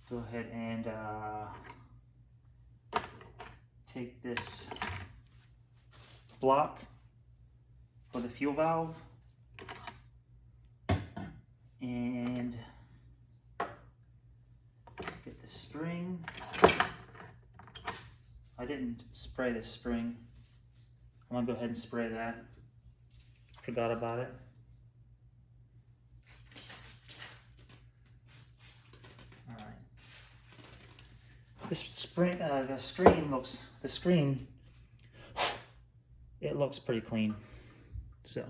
go ahead and take this block for the fuel valve and get the spring. I didn't spray the spring. I'm gonna go ahead and spray that. Forgot about it. All right. This spring, the screen, it looks pretty clean. So,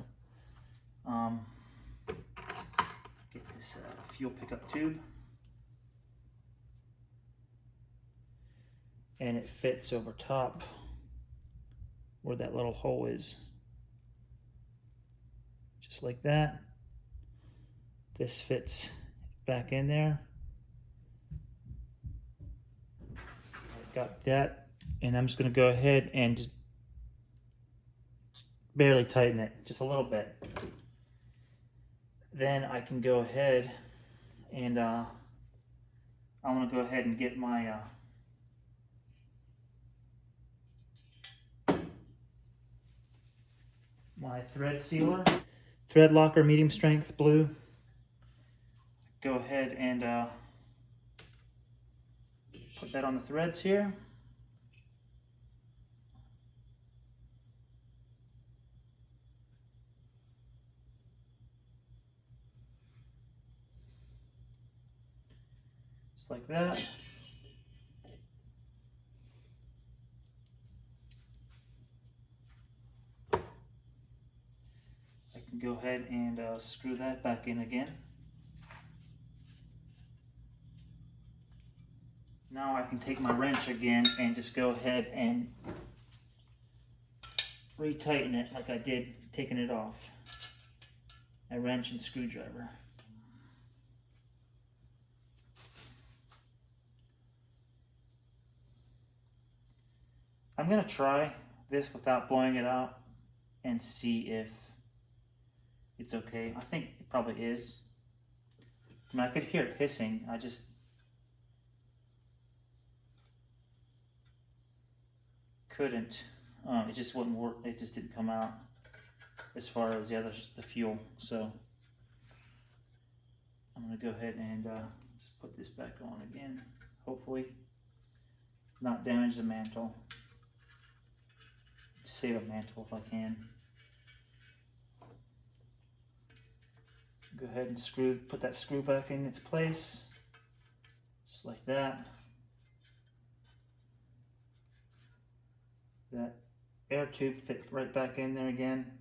get this fuel pickup tube. And it fits over top where that little hole is. Just like that. This fits back in there. I've got that, and I'm just gonna go ahead and just barely tighten it, just a little bit. Then I can go ahead and I wanna go ahead and get my my thread sealer, thread locker, medium strength, blue. Go ahead and put that on the threads here. Just like that. Go ahead and screw that back in again. Now I can take my wrench again and just go ahead and retighten it like I did taking it off. A wrench and screwdriver. I'm gonna try this without blowing it out and see if it's okay. I think it probably is. I mean, I could hear it hissing. I just couldn't. It just wouldn't work. It just didn't come out as far as the fuel. So I'm gonna go ahead and just put this back on again. Hopefully, not damage the mantle. Save a mantle if I can. Go ahead and put that screw back in its place, just like that. That air tube fit right back in there again.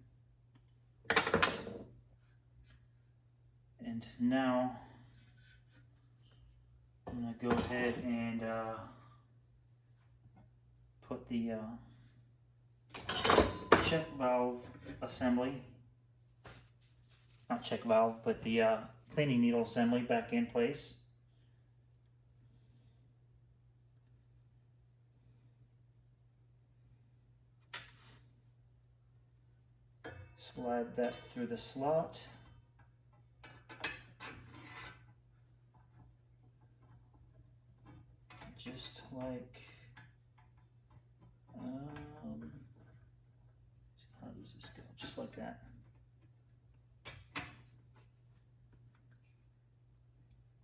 And now I'm gonna go ahead and put the check valve assembly, not check valve, but the cleaning needle assembly back in place. Slide that through the slot. Just like, how does this go? Just like that.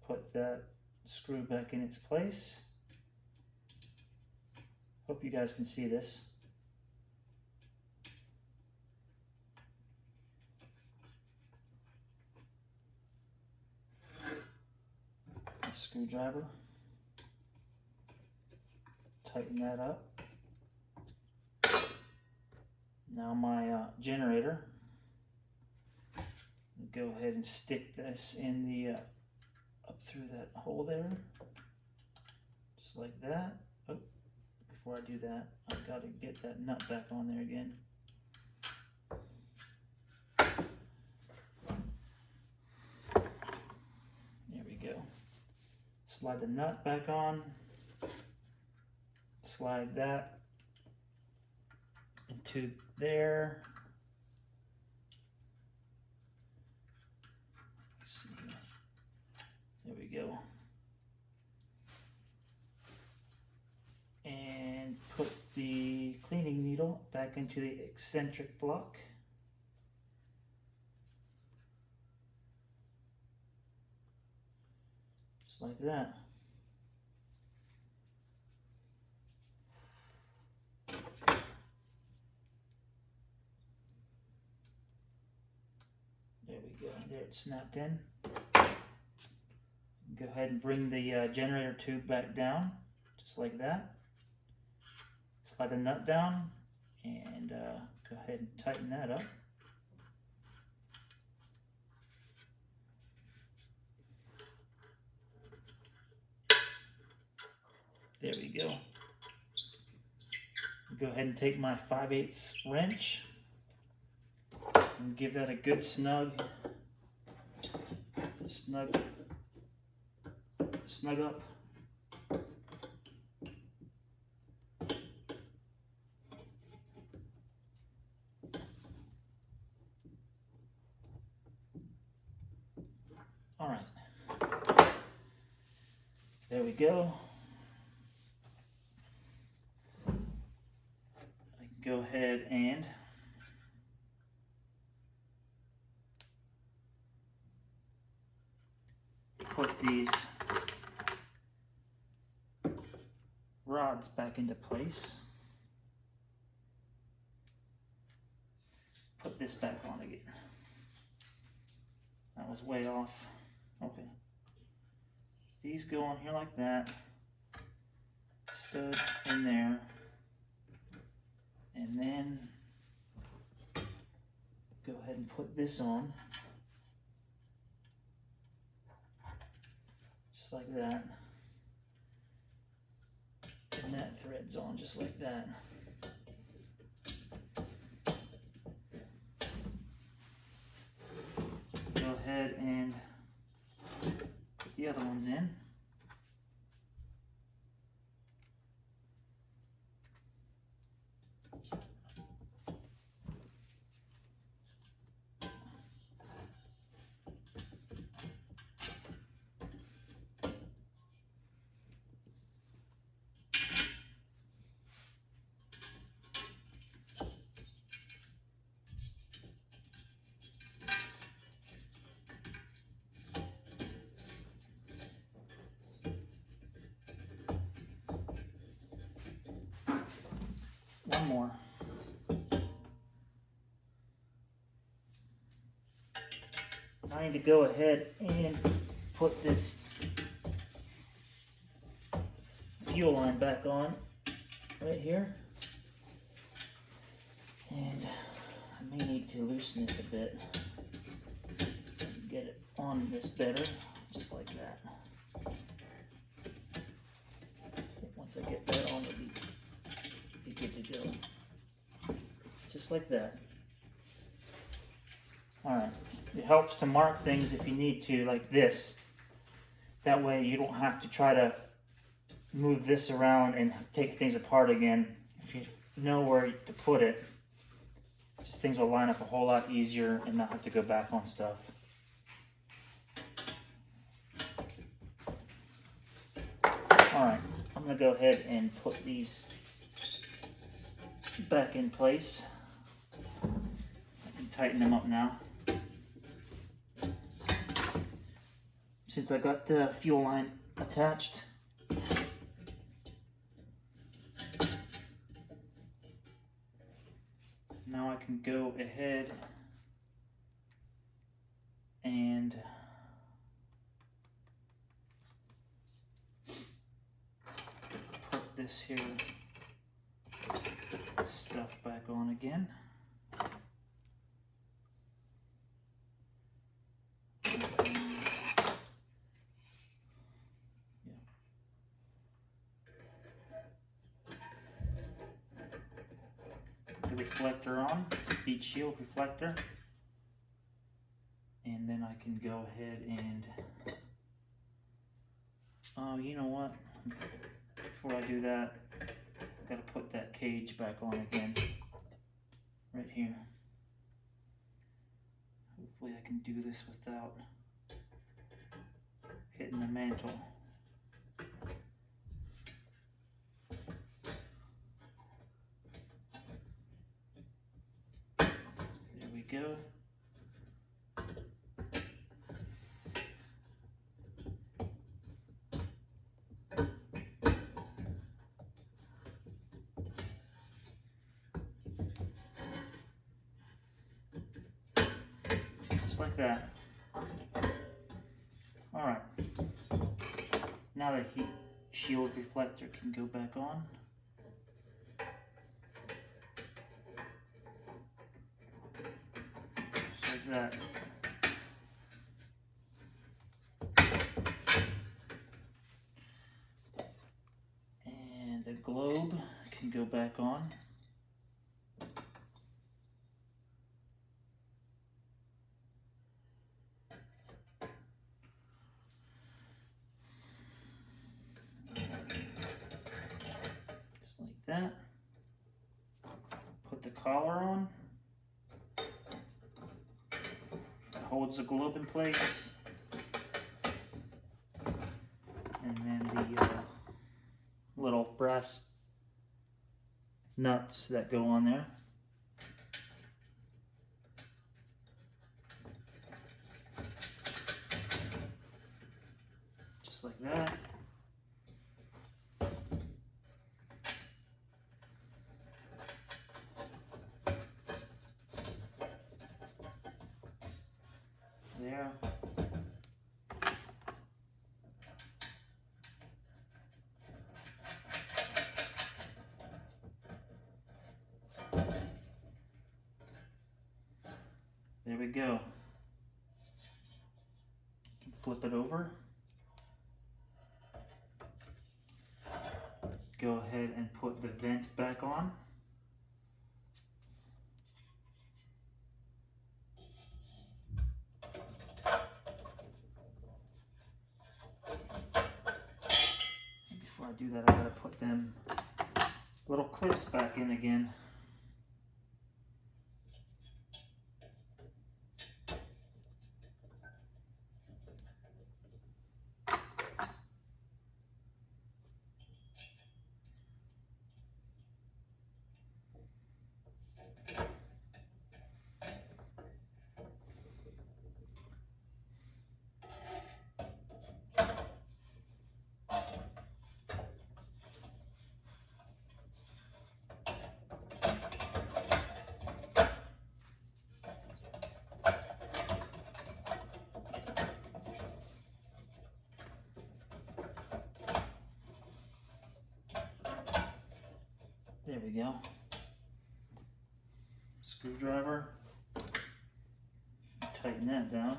Put that screw back in its place. Hope you guys can see this. A screwdriver. Tighten that up. Now my generator. Go ahead and stick this in the up through that hole there, just like that. Oh, before I do that, I've got to get that nut back on there again. There we go. Slide the nut back on. Slide that into there. Let's see. There we go. go, back into the eccentric block. Just like that. There we go, there it snapped in. Go ahead and bring the generator tube back down, just like that. Slide the nut down and go ahead and tighten that up. There we go. Go ahead and take my 5/8 wrench and give that a good snug up. All right, there we go. I can go ahead and put these rods back into place. Put this back on again. That was way off. Okay. These go on here like that. Stud in there. And then go ahead and put this on. Just like that. And that thread's on just like that. Go ahead and put the other ones in. One more. I need to go ahead and put this fuel line back on right here. And I may need to loosen this a bit. Get it on this better, just like that. Once I get that on, it'll be good to go. Just like that. Alright, it helps to mark things if you need to, like this. That way you don't have to try to move this around and take things apart again. If you know where to put it, just things will line up a whole lot easier and not have to go back on stuff. Alright, I'm going to go ahead and put these back in place. I can tighten them up now. Since I got the fuel line attached. Now I can go ahead and put this here stuff back on again. The reflector on, heat shield reflector, and then I can go ahead and you know what, before I do that, I've got to put that cage back on again right here. Hopefully I can do this without hitting the mantle. go. Just like that. All right. Now the heat shield reflector can go back on. Just like that. And the globe can go back on. Just like that. Put the collar on. It holds the globe in place. And then the little brass nuts that go on there. Just like that. There. There we go. Flip it over. Go ahead and put the vent back on. Before I do that, I gotta put them little clips back in again. There we go. Screwdriver. Tighten that down.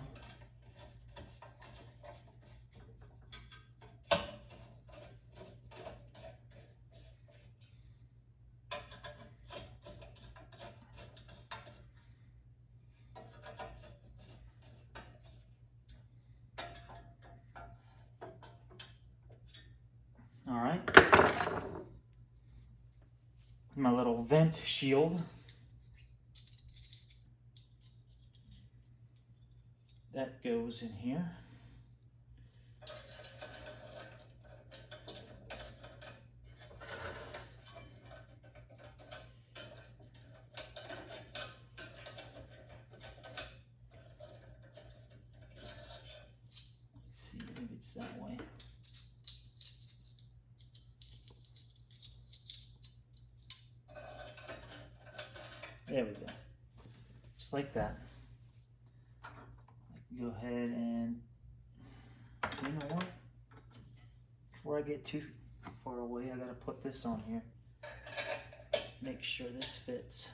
All right. My little vent shield. That goes in here. Let's see, maybe it's that way. There we go. Just like that. I can go ahead and, you know what? Before I get too far away, I gotta put this on here. Make sure this fits.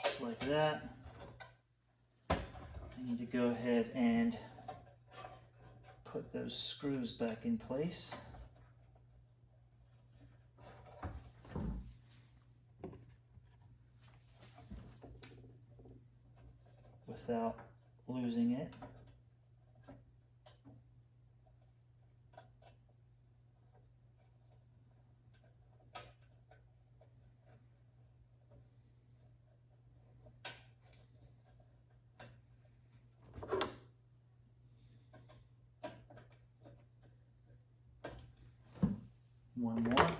Just like that. I need to go ahead and put those screws back in place. Without losing it. One more.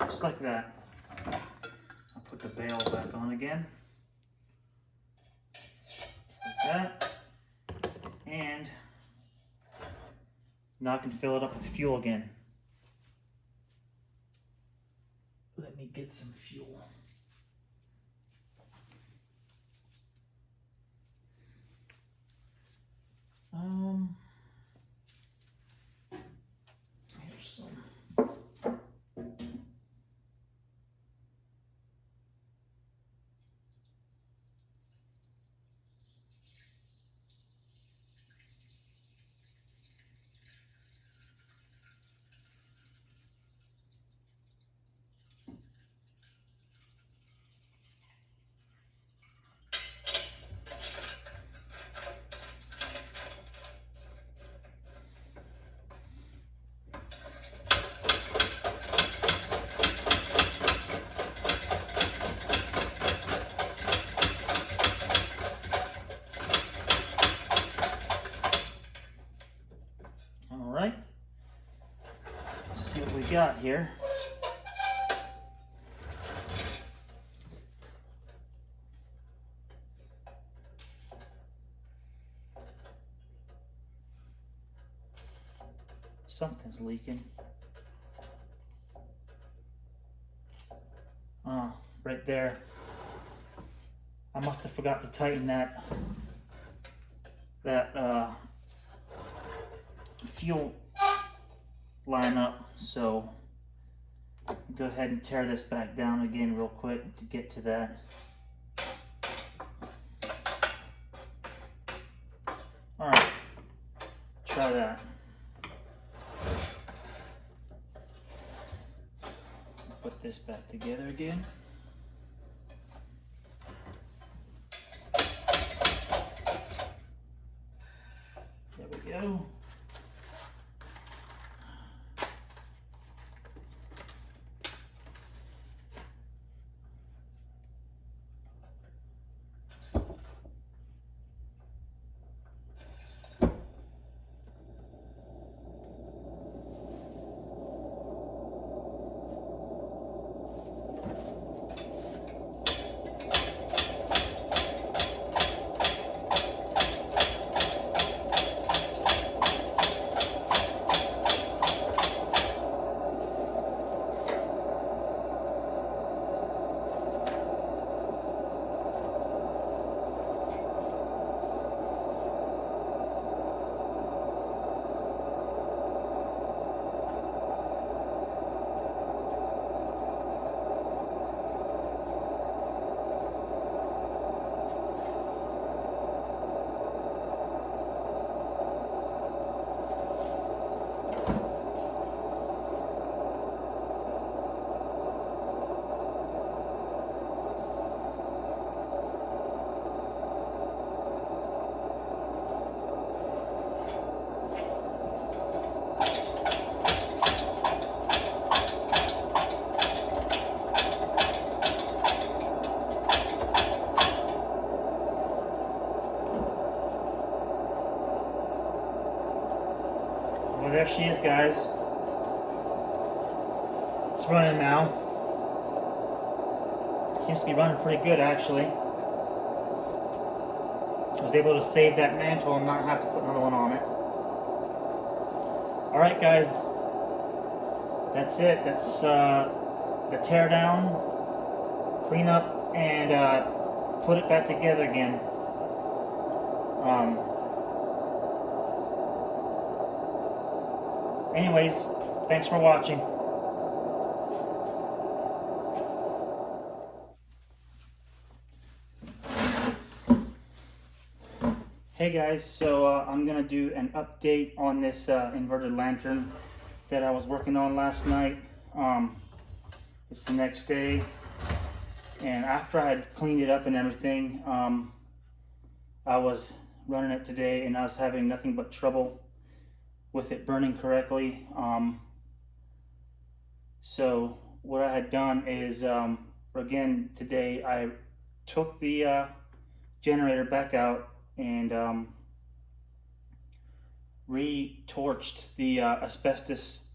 Just like that. I'll put the bail back on again. Just like that. And now I can fill it up with fuel again. Let me get some fuel. Here's some. See what we got here. Something's leaking. Right there. I must have forgot to tighten that fuel line up, so go ahead and tear this back down again real quick to get to that. All right, try that. Put this back together again. There we go. Well, there she is, guys. It's running now. It seems to be running pretty good, actually. I was able to save that mantle and not have to put another one on it. Alright, guys. That's it. That's the tear down, clean up, and put it back together again. Anyways, thanks for watching. Hey guys, so I'm gonna do an update on this inverted lantern that I was working on last night. It's the next day, and after I had cleaned it up and everything, I was running it today and I was having nothing but trouble with it burning correctly. So what I had done is, again today, I took the generator back out and re-torched the asbestos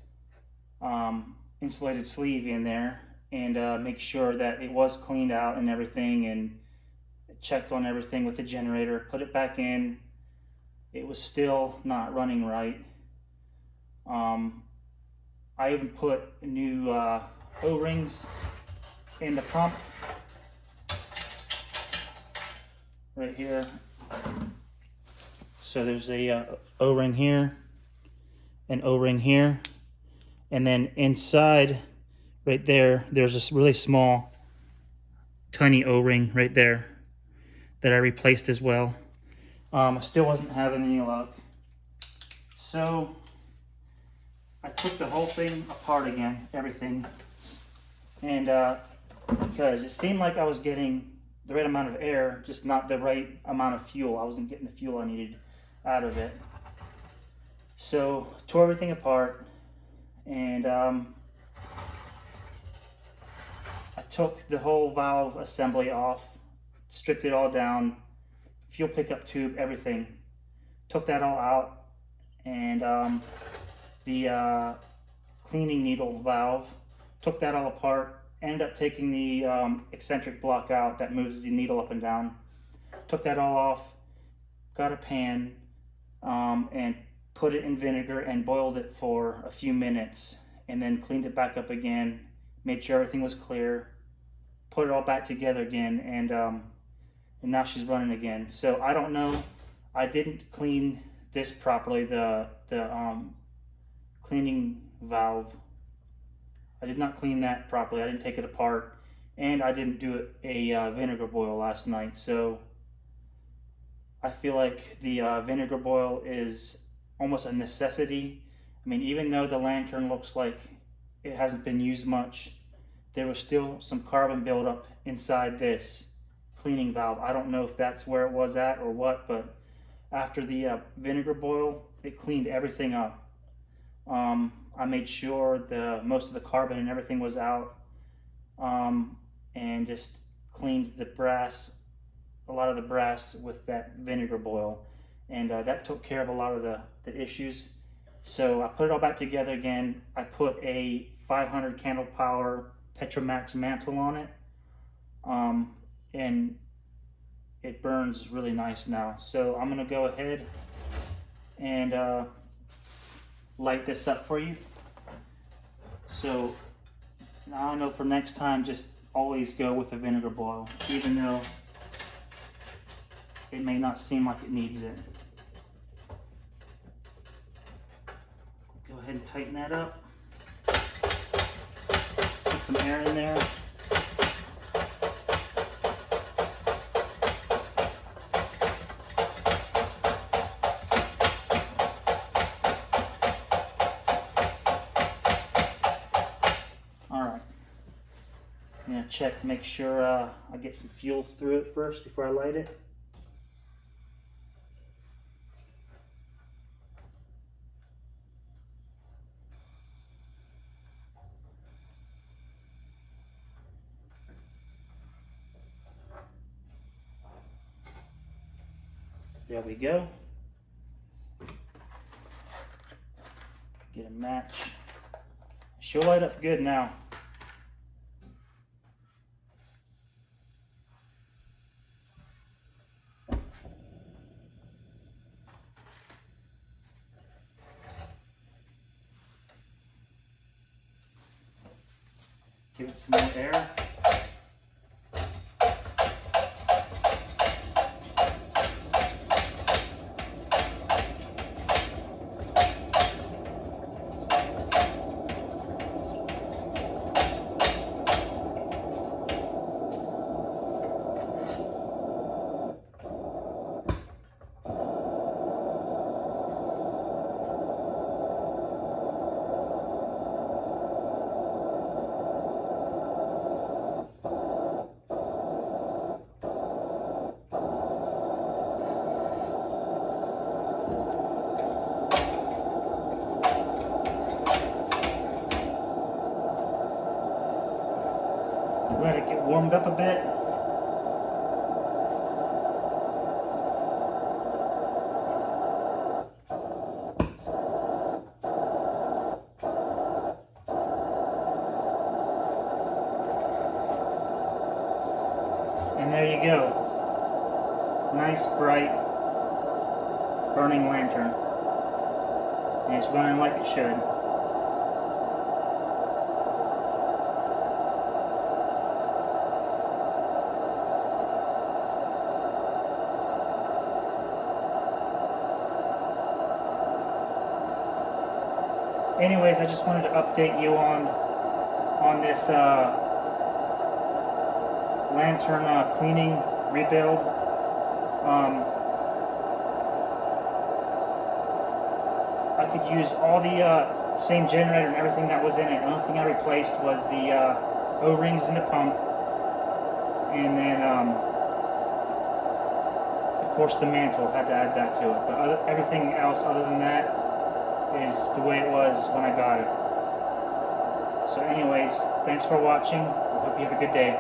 insulated sleeve in there, and make sure that it was cleaned out and everything, and checked on everything with the generator, put it back in. It was still not running right. I even put new O-rings in the pump right here. So there's a O-ring here, an O-ring here, and then inside right there, there's this really small, tiny O-ring right there that I replaced as well. I still wasn't having any luck. So I took the whole thing apart again, everything, and because it seemed like I was getting the right amount of air, just not the right amount of fuel. I wasn't getting the fuel I needed out of it. So tore everything apart, and I took the whole valve assembly off, stripped it all down, fuel pickup tube, everything. Took that all out, and the cleaning needle valve, took that all apart, ended up taking the eccentric block out that moves the needle up and down. Took that all off, got a pan, and put it in vinegar and boiled it for a few minutes, and then cleaned it back up again, made sure everything was clear, put it all back together again, and now she's running again. So I don't know, I didn't clean this properly, the cleaning valve. I did not clean that properly. I didn't take it apart, and I didn't do a vinegar boil last night. So I feel like the vinegar boil is almost a necessity. I mean, even though the lantern looks like it hasn't been used much, there was still some carbon buildup inside this cleaning valve. I don't know if that's where it was at or what, but after the vinegar boil, it cleaned everything up. I made sure most of the carbon and everything was out, and just cleaned the brass, a lot of the brass with that vinegar boil, and that took care of a lot of the issues. So I put it all back together again. I put a 500 candle power Petromax mantle on it, and it burns really nice now. So I'm gonna go ahead and light this up for you. So now I know for next time, just always go with a vinegar boil, even though it may not seem like it needs it. Go ahead and tighten that up. Put some air in there. I'm gonna check to make sure I get some fuel through it first before I light it. There we go. Get a match. She'll light up good now. Give it some more air. warmed up a bit. And there you go. Nice, bright, burning lantern. And it's running like it should. Anyways, I just wanted to update you on this lantern cleaning rebuild. I could use all the same generator and everything that was in it. The only thing I replaced was the O-rings in the pump, and then of course the mantle, had to add that to it. But everything else other than that is the way it was when I got it. So anyways, thanks for watching. I hope you have a good day.